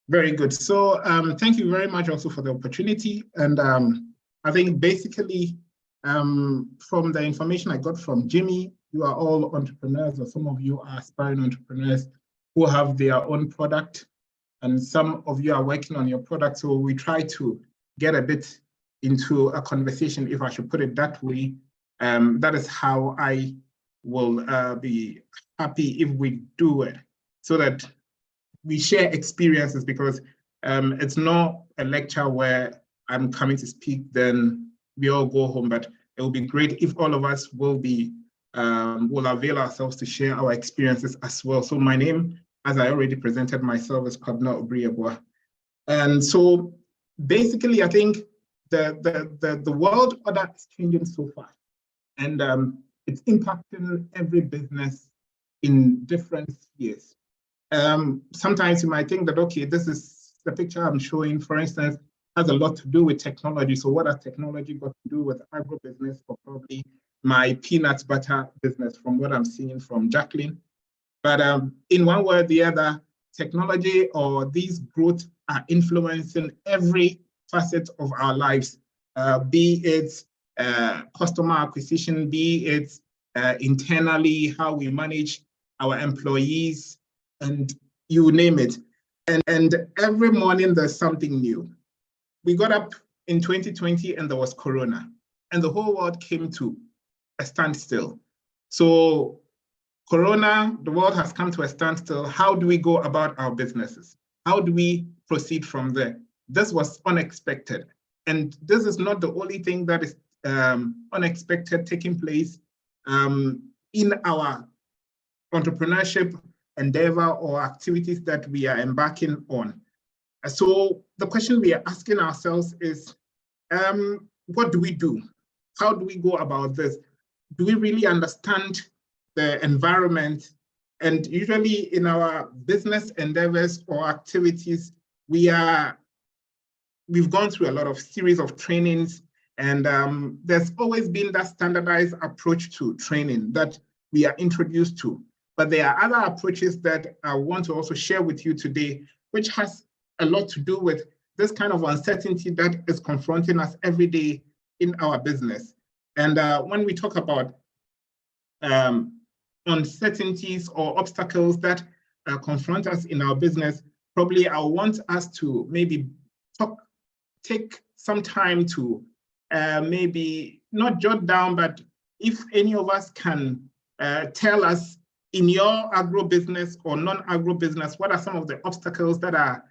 Very good. So thank you very much also for the opportunity. And I think basically from the information I got from Jimmy, you are all entrepreneurs, or some of you are aspiring entrepreneurs who have their own product, and some of you are working on your product. So we try to get a bit into a conversation, if I should put it that way. That is how I will be happy if we do it, so that we share experiences, because it's not a lecture where I'm coming to speak, then we all go home, but it will be great if all of us will avail ourselves to share our experiences as well. So my name, as I already presented myself, is Kwabena Obiri Yeboah. And so basically, I think the world order is changing so fast, and it's impacting every business in different spheres. Sometimes you might think that, okay, this is the picture I'm showing, for instance, has a lot to do with technology. So what has technology got to do with agro-business, or probably my peanut butter business, from what I'm seeing from Jacqueline? But in one way or the other, technology or these growth are influencing every facet of our lives, be it customer acquisition, be it internally, how we manage our employees, and you name it. And every morning there's something new. We got up in 2020 and there was Corona, and the whole world came to a standstill. So Corona, the world has come to a standstill. How do we go about our businesses? How do we proceed from there? This was unexpected. And this is not the only thing that is unexpected taking place in our entrepreneurship endeavor or activities that we are embarking on. So the question we are asking ourselves is, what do we do? How do we go about this? Do we really understand the environment? And usually in our business endeavors or activities, we've gone through a lot of series of trainings, and there's always been that standardized approach to training that we are introduced to. But there are other approaches that I want to also share with you today, which has a lot to do with this kind of uncertainty that is confronting us every day in our business. And when we talk about uncertainties or obstacles that confront us in our business, probably I want us to maybe take some time to maybe not jot down, but if any of us can tell us, in your agro-business or non-agro-business, what are some of the obstacles that are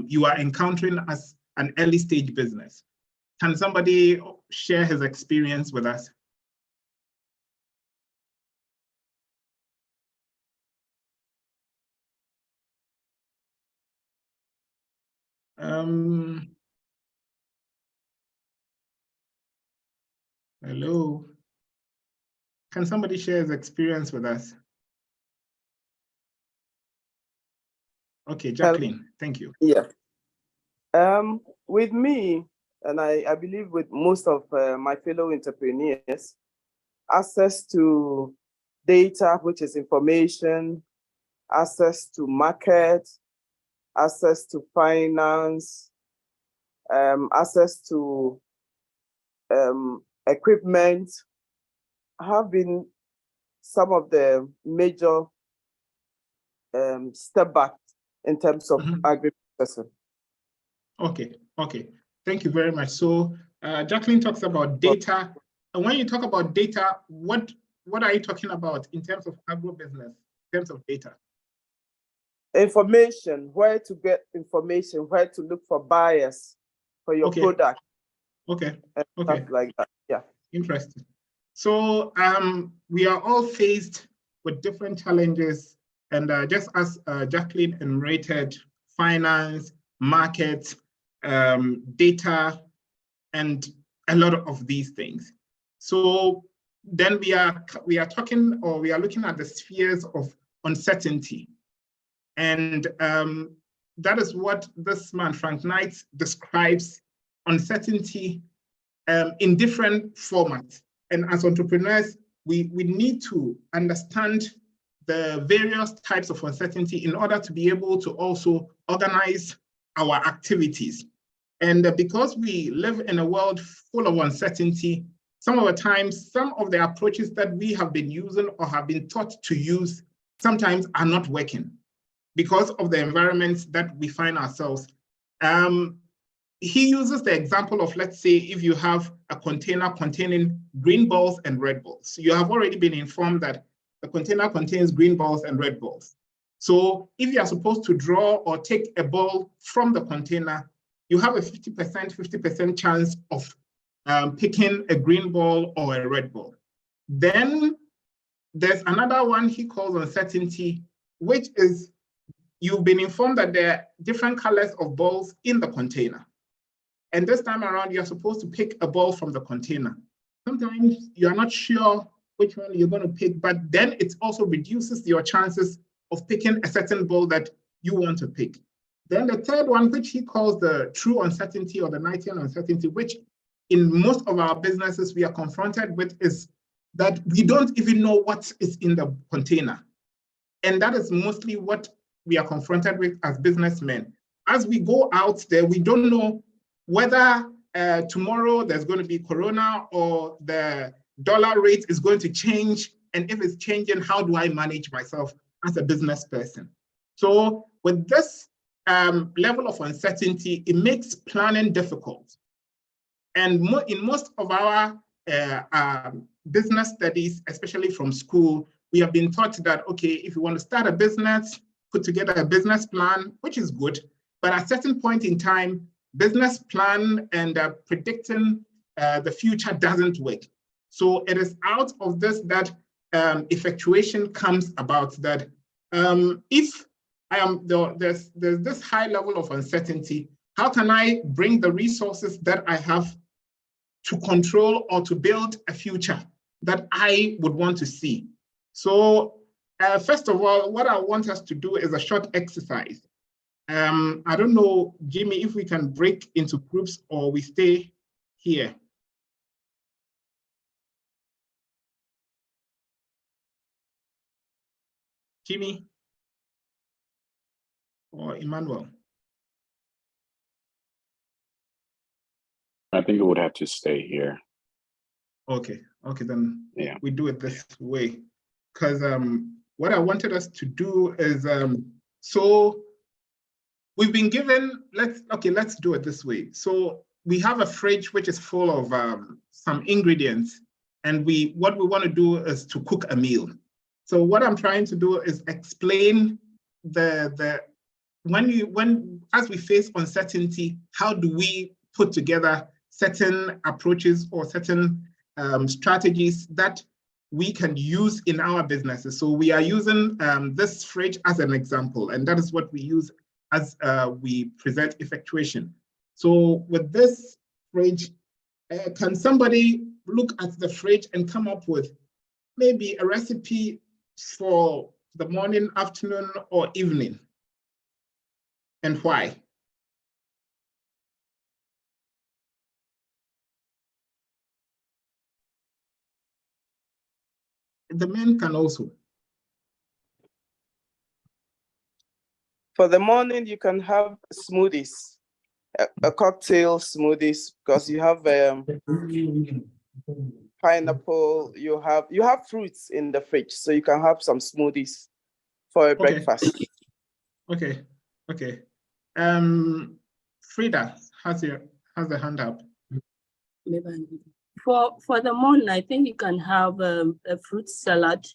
you are encountering as an early stage business? Can somebody share his experience with us? Hello. Can somebody share his experience with us? Okay, Jacqueline, thank you. Yeah. With me, and I believe with most of my fellow entrepreneurs, access to data, which is information, access to market, access to finance, access to equipment, have been some of the major step back in terms of agribusiness. Okay. Thank you very much. So Jacqueline talks about data. And when you talk about data, what are you talking about in terms of agribusiness, in terms of data? Information, where to get information, where to look for buyers for your product. Okay. Stuff like that. Yeah. Interesting. So we are all faced with different challenges, and just as Jacqueline enumerated, finance, market, data, and a lot of these things. So then we are talking, or we are looking at the spheres of uncertainty, and that is what this man Frank Knight describes uncertainty in different formats. And as entrepreneurs, we need to understand the various types of uncertainty in order to be able to also organize our activities. And because we live in a world full of uncertainty, some of the times, some of the approaches that we have been using or have been taught to use sometimes are not working because of the environments that we find ourselves. He uses the example of, let's say, if you have a container containing green balls and red balls. You have already been informed that the container contains green balls and red balls. So if you are supposed to draw or take a ball from the container, you have a 50% chance of picking a green ball or a red ball. Then there's another one he calls uncertainty, which is you've been informed that there are different colors of balls in the container. And this time around, you're supposed to pick a ball from the container. Sometimes you're not sure which one you're going to pick, but then it also reduces your chances of picking a certain ball that you want to pick. Then the third one, which he calls the true uncertainty or the Knightian uncertainty, which in most of our businesses we are confronted with, is that we don't even know what is in the container. And that is mostly what we are confronted with as businessmen. As we go out there, we don't know whether tomorrow there's going to be Corona or the dollar rate is going to change. And if it's changing, how do I manage myself as a business person? So with this level of uncertainty, it makes planning difficult. And in most of our business studies, especially from school, we have been taught that, okay, if you want to start a business, put together a business plan, which is good. But at a certain point in time, business plan and predicting the future doesn't work. So it is out of this that effectuation comes about, that if there's this high level of uncertainty, how can I bring the resources that I have to control or to build a future that I would want to see? So first of all, what I want us to do is a short exercise. I don't know, Jimmy, if we can break into groups or we stay here. Jimmy or Emmanuel? I think it would have to stay here. Okay, then yeah, we do it this way. Because what I wanted us to do is, so we've been given, let's do it this way. So we have a fridge which is full of some ingredients, and what we want to do is to cook a meal. So what I'm trying to do is explain as we face uncertainty, how do we put together certain approaches or certain strategies that we can use in our businesses. So we are using this fridge as an example, and that is what we use as we present effectuation. So with this fridge, can somebody look at the fridge and come up with maybe a recipe for the morning, afternoon, or evening, and why? The men can also. For the morning, you can have smoothies, a cocktail smoothies, because you have pineapple, you have fruits in the fridge, so you can have some smoothies for a breakfast. Okay. Frida has the hand up. For the morning, I think you can have a fruit salad.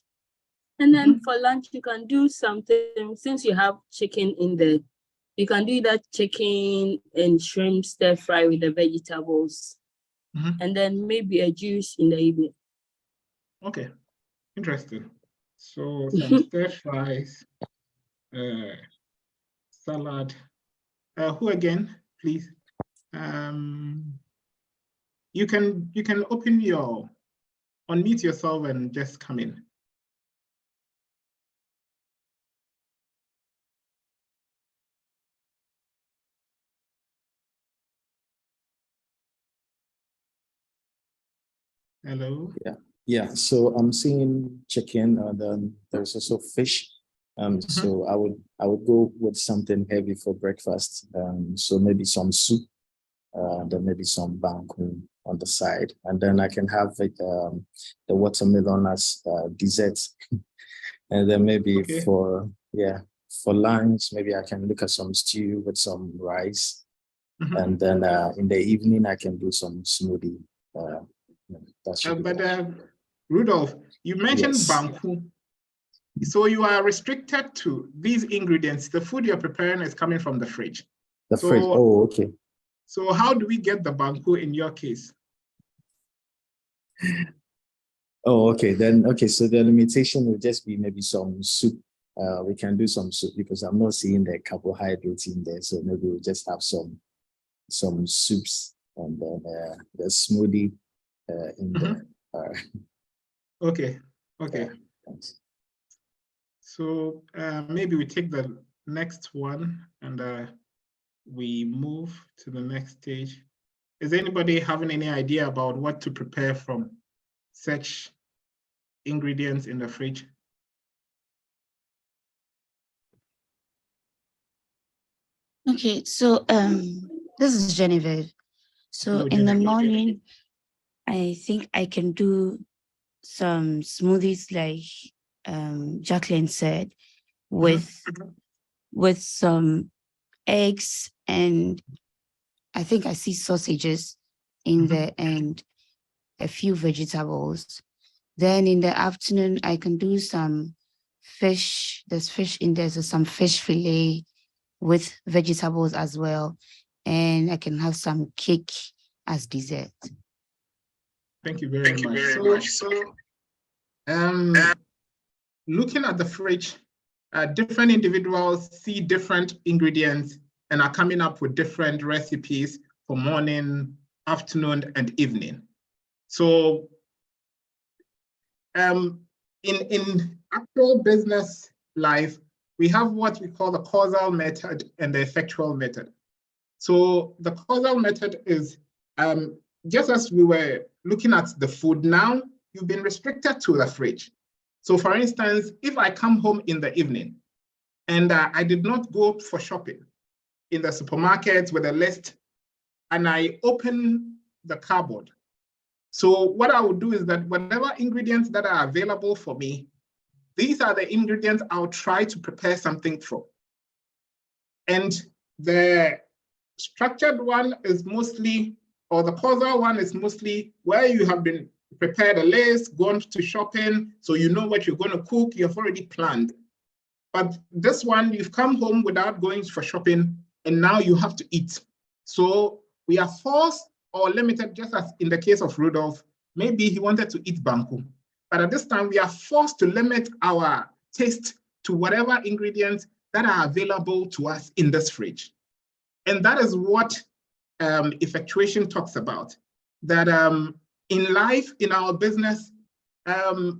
And then for lunch, you can do something, since you have chicken in there, you can do that chicken and shrimp stir fry with the vegetables. And then maybe a juice in the evening. Okay, interesting. So some stir fries, salad. Who again, please? You can unmute yourself and just come in. Hello. Yeah. Yeah, so I'm seeing chicken, and then there's also fish. So I would go with something heavy for breakfast. So maybe some soup, then maybe some banku on the side, and then I can have it, the watermelon as dessert. And then maybe for lunch, maybe I can look at some stew with some rice. And then in the evening I can do some smoothie. That should be Rudolph, you mentioned banku. So you are restricted to these ingredients. The food you're preparing is coming from the fridge. The fridge. Oh, okay. So how do we get the banku in your case? Oh, okay. Then, okay. So the limitation will just be maybe some soup. We can do some soup because I'm not seeing the carbohydrates in there. So maybe we'll just have some soups and then the smoothie in there. Okay. Thanks. So maybe we take the next one and we move to the next stage. Is anybody having any idea about what to prepare from such ingredients in the fridge? Okay, so this is Genevieve. So Hello, in the Genevieve. morning, I think I can do some smoothies like Jacqueline said, with some eggs, and I think I see sausages in there and a few vegetables. Then in the afternoon, I can do some fish. There's fish in there, so some fish fillet with vegetables as well. And I can have some cake as dessert. Thank you very much. So, looking at the fridge, different individuals see different ingredients and are coming up with different recipes for morning, afternoon, and evening. So in actual business life, we have what we call the causal method and the effectual method. So the causal method is just as we were looking at the food, now you've been restricted to the fridge. So for instance, if I come home in the evening and I did not go for shopping in the supermarket with a list and I open the cupboard, so what I would do is that whatever ingredients that are available for me, these are the ingredients I'll try to prepare something from. And the structured one is mostly, or the causal one is mostly where you have been prepared a list, gone to shopping, so you know what you're going to cook, you've already planned. But this one, you've come home without going for shopping, and now you have to eat. So we are forced or limited, just as in the case of Rudolph, maybe he wanted to eat banku. But at this time, we are forced to limit our taste to whatever ingredients that are available to us in this fridge. And that is what effectuation talks about. That in life, in our business,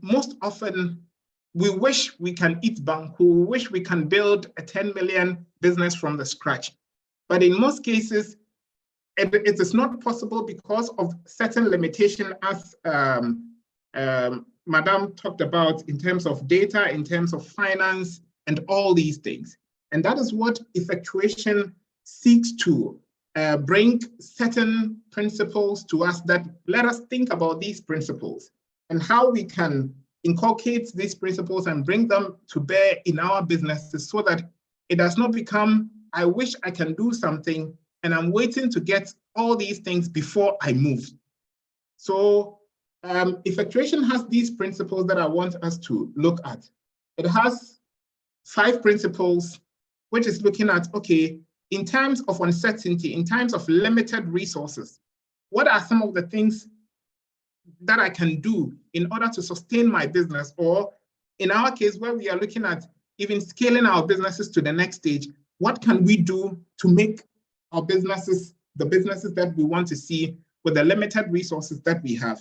most often we wish we can eat banku, we wish we can build a 10 million business from the scratch. But in most cases, it is not possible because of certain limitation, as Madam talked about, in terms of data, in terms of finance, and all these things. And that is what effectuation seeks to bring certain principles to us that let us think about these principles and how we can inculcate these principles and bring them to bear in our businesses so that it does not become, I wish I can do something and I'm waiting to get all these things before I move. So effectuation has these principles that I want us to look at. It has 5 principles, which is looking at, okay, in terms of uncertainty, in terms of limited resources, what are some of the things that I can do in order to sustain my business? Or in our case, where we are looking at even scaling our businesses to the next stage, what can we do to make our businesses, the businesses that we want to see with the limited resources that we have?